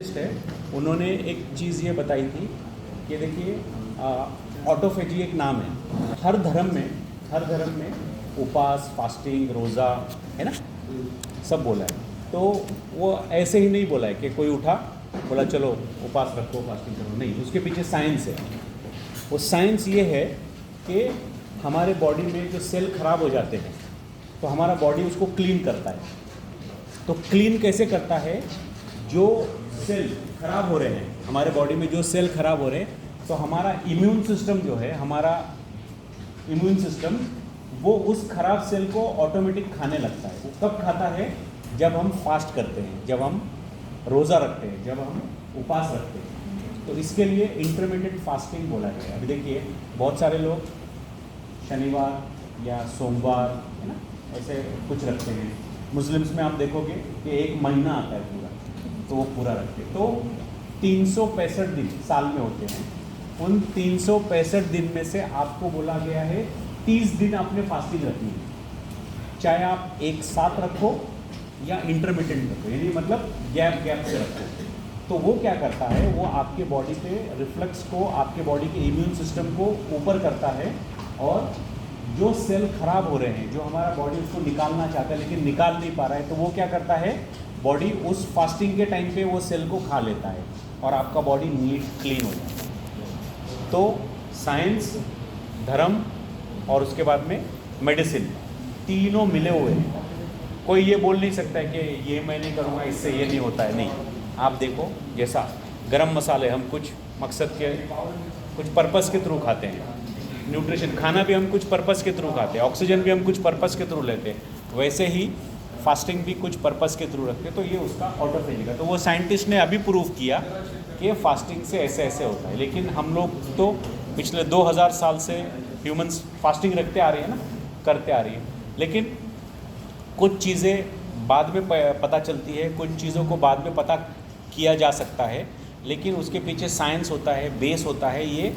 है, उन्होंने एक चीज़ ये बताई थी कि देखिए ऑटोफेजी एक नाम है। हर धर्म में उपवास, फास्टिंग, रोज़ा है ना, सब बोला है। तो वो ऐसे ही नहीं बोला है कि कोई उठा बोला चलो उपवास रखो, फास्टिंग करो, नहीं, उसके पीछे साइंस है। वो साइंस ये है कि हमारे बॉडी में जो सेल खराब हो जाते हैं तो हमारा बॉडी उसको क्लीन करता है। तो क्लीन कैसे करता है? जो सेल खराब हो रहे हैं हमारे बॉडी में, जो सेल खराब हो रहे हैं, तो हमारा इम्यून सिस्टम जो है, हमारा इम्यून सिस्टम वो उस खराब सेल को ऑटोमेटिक खाने लगता है। वो कब खाता है? जब हम फास्ट करते हैं, जब हम रोज़ा रखते हैं, जब हम उपवास रखते हैं। तो इसके लिए इंटरमिटेंट फास्टिंग बोला गया है। अभी देखिए बहुत सारे लोग शनिवार या सोमवार है ना ऐसे कुछ रखते हैं। मुस्लिम्स में आप देखोगे कि एक महीना आता है पूरा, तो वो पूरा रखते हैं। तो 365 दिन साल में होते हैं। उन 365 दिन में से आपको बोला गया है 30 दिन आपने फास्टिंग रखनी है, चाहे आप एक साथ रखो या इंटरमिटेंट रखो, यानी मतलब गैप से रखो। तो वो क्या करता है, वो आपके बॉडी पे रिफ्लेक्स को, आपके बॉडी के इम्यून सिस्टम को ऊपर करता है, और जो सेल खराब हो रहे हैं, जो हमारा बॉडी उसको निकालना चाहता है लेकिन निकाल नहीं पा रहा है, तो वो क्या करता है, बॉडी उस फास्टिंग के टाइम पे वो सेल को खा लेता है और आपका बॉडी नीट क्लीन हो जाता है। तो साइंस, धर्म और उसके बाद में मेडिसिन, तीनों मिले हुए हैं। कोई ये बोल नहीं सकता है कि ये मैं नहीं करूँगा, इससे ये नहीं होता है। नहीं, आप देखो, जैसा गरम मसाले हम कुछ मकसद के, कुछ पर्पस के थ्रू खाते हैं, न्यूट्रिशन खाना भी हम कुछ पर्पस के थ्रू खाते हैं, ऑक्सीजन भी हम कुछ पर्पस के थ्रू लेते हैं, वैसे ही फास्टिंग भी कुछ पर्पस के थ्रू रखते हैं। तो ये उसका ऑटोफेजी का, तो वो साइंटिस्ट ने अभी प्रूव किया कि फास्टिंग से ऐसे ऐसे होता है। लेकिन हम लोग तो पिछले 2000 साल से ह्यूमंस फास्टिंग रखते आ रहे हैं ना, करते आ रही है। लेकिन कुछ चीज़ें बाद में पता चलती है, कुछ चीज़ों को बाद में पता किया जा सकता है, लेकिन उसके पीछे साइंस होता है, बेस होता है। ये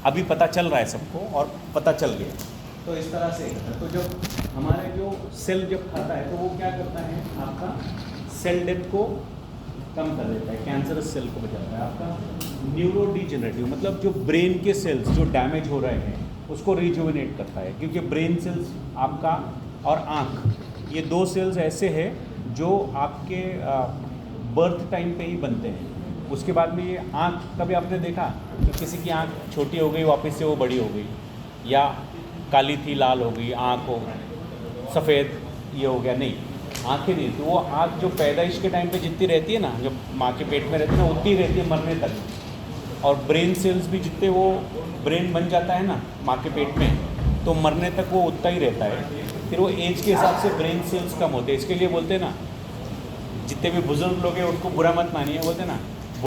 अभी पता चल रहा है सबको, और पता चल गया। तो इस तरह से तो जब हमारे जो सेल जब खाता है तो वो क्या करता है, आपका सेल डेथ को कम कर देता है, कैंसरस सेल को बचाता है। आपका न्यूरो डिजेनरेटिव मतलब जो ब्रेन के सेल्स जो डैमेज हो रहे हैं उसको रिजुविनेट करता है, क्योंकि ब्रेन सेल्स आपका और आँख, ये दो सेल्स ऐसे हैं जो आपके बर्थ टाइम पे ही बनते हैं। उसके बाद में ये आँख, कभी आपने देखा कि किसी की आँख छोटी हो गई वापस से वो बड़ी हो गई, या काली थी लाल हो गई आँख, हो सफ़ेद ये हो गया? नहीं, आँखें नहीं। तो वो आँख जो पैदाइश के टाइम पे जितनी रहती है ना, जब माँ के पेट में रहती है ना, उतनी रहती है मरने तक। और ब्रेन सेल्स भी जितने, वो ब्रेन बन जाता है ना माँ के पेट में, तो मरने तक वो उतना ही रहता है। फिर वो एज के हिसाब से ब्रेन सेल्स कम होते हैं। इसके लिए बोलते हैं ना, जितने भी बुजुर्ग लोग हैं उनको बुरा मत मानिए, बोलते हैं ना